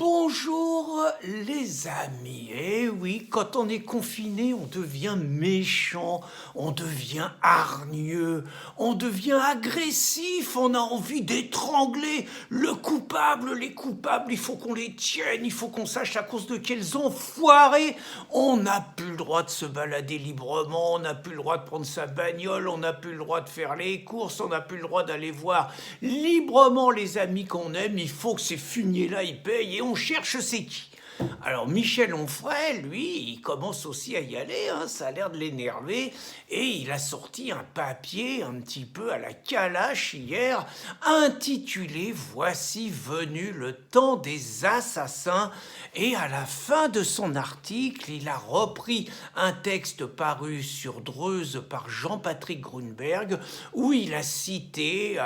Bonjour les amis. Eh oui, quand on est confiné, on devient méchant, on devient hargneux, on devient agressif, on a envie d'étrangler le coupable, les coupables, il faut qu'on les tienne, il faut qu'on sache à cause de quels enfoirés. On n'a plus le droit de se balader librement, on n'a plus le droit de prendre sa bagnole, on n'a plus le droit de faire les courses, on n'a plus le droit d'aller voir librement les amis qu'on aime, il faut que ces fumiers-là ils payent et on cherche c'est qui. Alors Michel Onfray, lui, il commence aussi à y aller, hein, ça a l'air de l'énerver, et il a sorti un papier un petit peu à la calache hier, intitulé « Voici venu le temps des assassins ». Et à la fin de son article, il a repris un texte paru sur Dreuze par Jean-Patrick Grunberg, où il a cité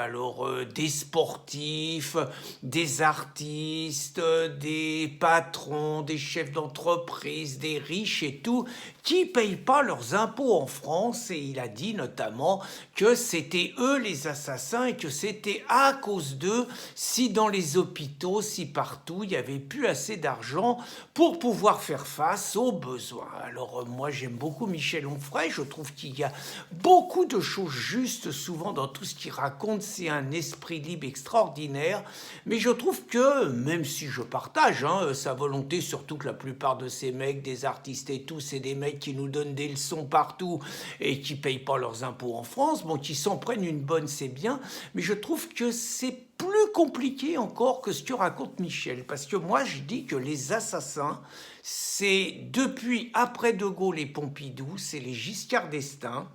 des sportifs, des artistes, des patrons, des chefs d'entreprise, des riches et tout, qui payent pas leurs impôts en France, et il a dit notamment que c'était eux les assassins et que c'était à cause d'eux si dans les hôpitaux, si partout, il n'y avait plus assez d'argent pour pouvoir faire face aux besoins. Alors moi j'aime beaucoup Michel Onfray, je trouve qu'il y a beaucoup de choses justes souvent dans tout ce qu'il raconte, c'est un esprit libre extraordinaire, mais je trouve que, même si je partage sa volonté, surtout que la plupart de ces mecs, des artistes et tout, c'est des mecs qui nous donnent des leçons partout et qui payent pas leurs impôts en France, bon, qui s'en prennent une bonne, c'est bien, mais je trouve que c'est plus compliqué encore que ce que raconte Michel, parce que moi je dis que les assassins, c'est depuis après De Gaulle et Pompidou, c'est les Giscard d'Estaing,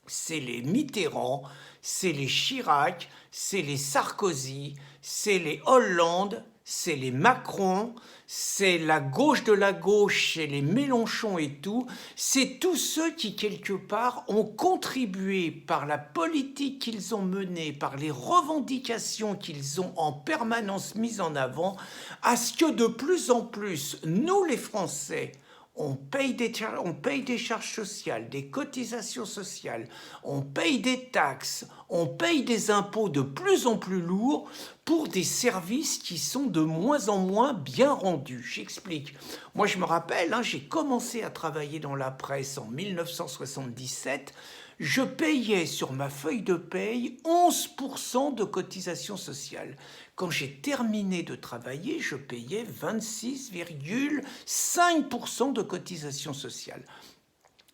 c'est les Mitterrand, c'est les Chirac, c'est les Sarkozy, c'est les Hollande, c'est les Macron, c'est la gauche de la gauche, c'est les Mélenchon et tout, c'est tous ceux qui, quelque part, ont contribué par la politique qu'ils ont menée, par les revendications qu'ils ont en permanence mises en avant, à ce que de plus en plus, nous les Français, on paye des charges sociales, des cotisations sociales, on paye des taxes, on paye des impôts de plus en plus lourds pour des services qui sont de moins en moins bien rendus. J'explique. Moi, je me rappelle, j'ai commencé à travailler dans la presse en 1977. Je payais sur ma feuille de paye 11% de cotisation sociale. Quand j'ai terminé de travailler, je payais 26,5% de cotisation sociale.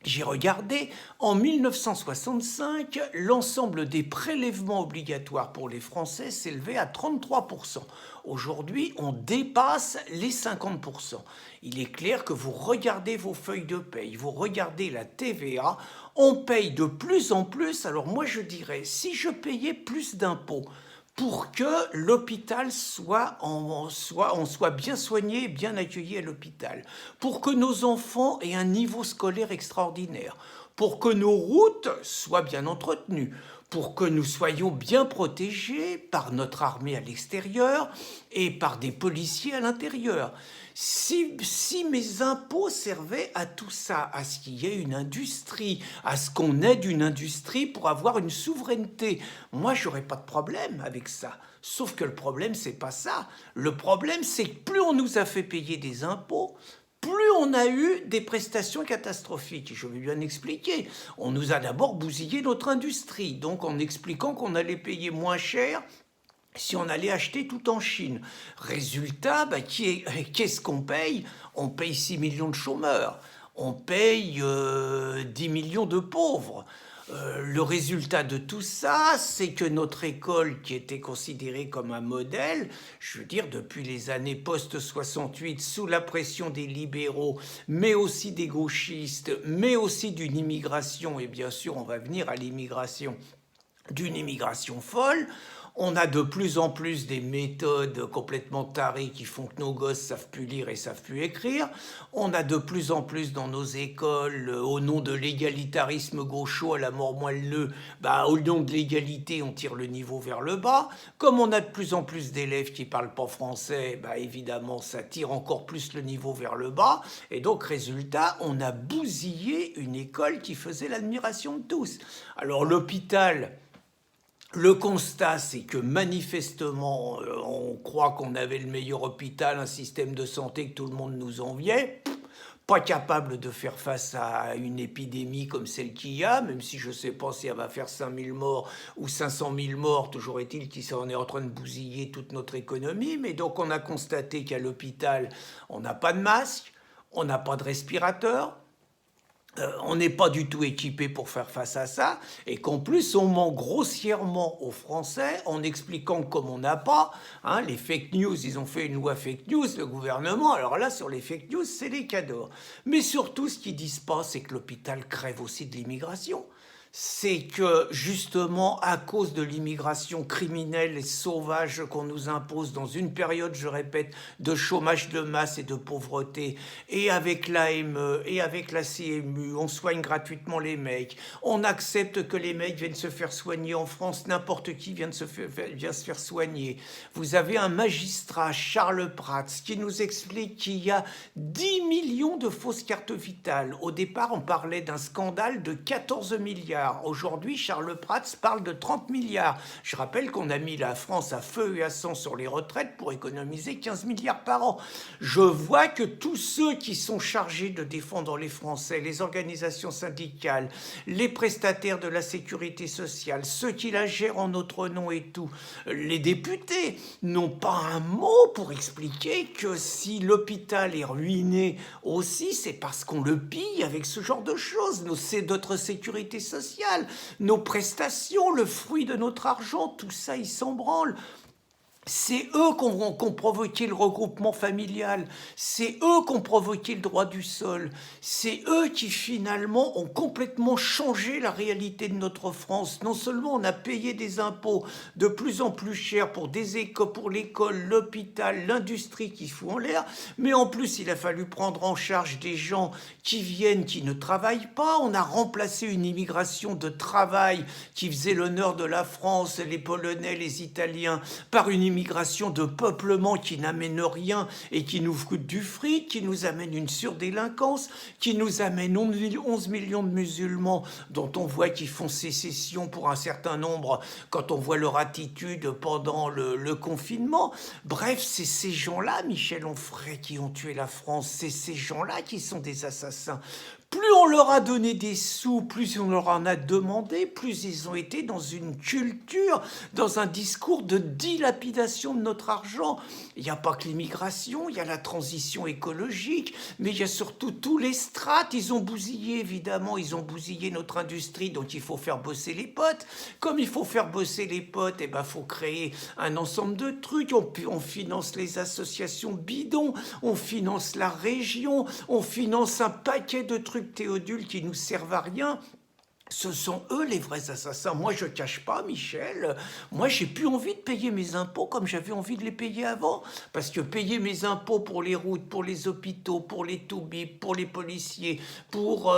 J'ai regardé, en 1965, l'ensemble des prélèvements obligatoires pour les Français s'élevait à 33%. Aujourd'hui, on dépasse les 50%. Il est clair que vous regardez vos feuilles de paye, vous regardez la TVA, on paye de plus en plus. Alors moi je dirais, si je payais plus d'impôts, pour que l'hôpital on soit bien soigné, bien accueilli à l'hôpital, pour que nos enfants aient un niveau scolaire extraordinaire, pour que nos routes soient bien entretenues, pour que nous soyons bien protégés par notre armée à l'extérieur et par des policiers à l'intérieur. Si mes impôts servaient à tout ça, à ce qu'il y ait une industrie, à ce qu'on aide une industrie pour avoir une souveraineté, moi, j'aurais pas de problème avec ça. Sauf que le problème, c'est pas ça. Le problème, c'est que plus on nous a fait payer des impôts, plus on a eu des prestations catastrophiques. Je vais bien expliquer. On nous a d'abord bousillé notre industrie, donc en expliquant qu'on allait payer moins cher si on allait acheter tout en Chine. Résultat, qu'est-ce qu'on paye? On paye 6 millions de chômeurs, on paye 10 millions de pauvres. Le résultat de tout ça, c'est que notre école, qui était considérée comme un modèle, je veux dire depuis les années post-68, sous la pression des libéraux, mais aussi des gauchistes, mais aussi d'une immigration, et bien sûr on va venir à l'immigration, d'une immigration folle, on a de plus en plus des méthodes complètement tarées qui font que nos gosses savent plus lire et savent plus écrire. On a de plus en plus dans nos écoles, au nom de l'égalitarisme gaucho à la mort moelleux, au nom de l'égalité, on tire le niveau vers le bas. Comme on a de plus en plus d'élèves qui parlent pas français, évidemment, ça tire encore plus le niveau vers le bas. Et donc, résultat, on a bousillé une école qui faisait l'admiration de tous. Alors, l'hôpital, Le constat, c'est que manifestement, on croit qu'on avait le meilleur hôpital, un système de santé que tout le monde nous enviait. Pas capable de faire face à une épidémie comme celle qu'il y a, même si je ne sais pas si elle va faire 5 000 morts ou 500 000 morts, toujours est-il qu'on est en train de bousiller toute notre économie. Mais donc on a constaté qu'à l'hôpital, on n'a pas de masque, on n'a pas de respirateur, on n'est pas du tout équipé pour faire face à ça, et qu'en plus on ment grossièrement aux Français en expliquant que comme on n'a pas, hein, les fake news, ils ont fait une loi fake news, le gouvernement, alors là sur les fake news c'est les cadeaux. Mais surtout ce qu'ils disent pas, c'est que l'hôpital crève aussi de l'immigration. C'est que justement à cause de l'immigration criminelle et sauvage qu'on nous impose dans une période, je répète, de chômage de masse et de pauvreté, et avec l'AME et avec la CMU, on soigne gratuitement les mecs, on accepte que les mecs viennent se faire soigner en France, n'importe qui vient se faire soigner. Vous avez un magistrat, Charles Prats, qui nous explique qu'il y a 10 millions de fausses cartes vitales. Au départ, on parlait d'un scandale de 14 milliards. Aujourd'hui, Charles Prats parle de 30 milliards. Je rappelle qu'on a mis la France à feu et à sang sur les retraites pour économiser 15 milliards par an. Je vois que tous ceux qui sont chargés de défendre les Français, les organisations syndicales, les prestataires de la sécurité sociale, ceux qui la gèrent en notre nom et tout, les députés, n'ont pas un mot pour expliquer que si l'hôpital est ruiné aussi, c'est parce qu'on le pille avec ce genre de choses. C'est notre sécurité sociale, nos prestations, le fruit de notre argent, tout ça, ils s'en branlent. C'est eux qui ont provoqué le regroupement familial, c'est eux qui ont provoqué le droit du sol, c'est eux qui finalement ont complètement changé la réalité de notre France. Non seulement on a payé des impôts de plus en plus chers pour des écoles, pour l'école, l'hôpital, l'industrie qui fout en l'air, mais en plus il a fallu prendre en charge des gens qui viennent, qui ne travaillent pas. On a remplacé une immigration de travail qui faisait l'honneur de la France, les Polonais, les Italiens, par une immigration de peuplement qui n'amène rien et qui nous coûte du fric, qui nous amène une surdélinquance, qui nous amène 11 millions de musulmans dont on voit qu'ils font sécession pour un certain nombre quand on voit leur attitude pendant le confinement. Bref, c'est ces gens-là, Michel Onfray, qui ont tué la France. C'est ces gens-là qui sont des assassins. Plus on leur a donné des sous, plus on leur en a demandé, plus ils ont été dans une culture, dans un discours de dilapidation de notre argent. Il n'y a pas que l'immigration, il y a la transition écologique, mais il y a surtout tous les strates. Ils ont bousillé, évidemment, ils ont bousillé notre industrie, donc il faut faire bosser les potes. Comme il faut faire bosser les potes, eh ben, faut créer un ensemble de trucs. On finance les associations bidons, on finance la région, on finance un paquet de trucs théodules qui nous servent à rien. Ce sont eux les vrais assassins. Moi, je ne cache pas, Michel, moi, j'ai plus envie de payer mes impôts comme j'avais envie de les payer avant. Parce que payer mes impôts pour les routes, pour les hôpitaux, pour les toubibs, pour les policiers, pour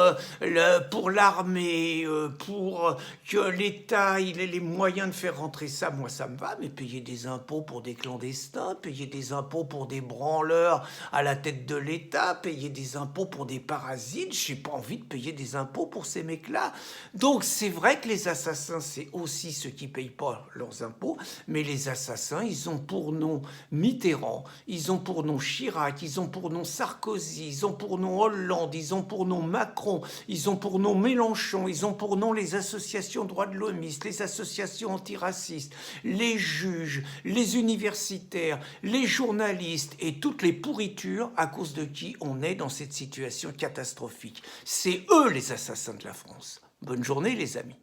l'armée, pour que l'État il ait les moyens de faire rentrer ça, moi, ça me va. Mais payer des impôts pour des clandestins, payer des impôts pour des branleurs à la tête de l'État, payer des impôts pour des parasites, j'ai pas envie de payer des impôts pour ces mecs-là. Donc c'est vrai que les assassins, c'est aussi ceux qui ne payent pas leurs impôts, mais les assassins, ils ont pour nom Mitterrand, ils ont pour nom Chirac, ils ont pour nom Sarkozy, ils ont pour nom Hollande, ils ont pour nom Macron, ils ont pour nom Mélenchon, ils ont pour nom les associations droits de l'hommiste, les associations antiracistes, les juges, les universitaires, les journalistes et toutes les pourritures à cause de qui on est dans cette situation catastrophique. C'est eux les assassins de la France. Bonne journée les amis.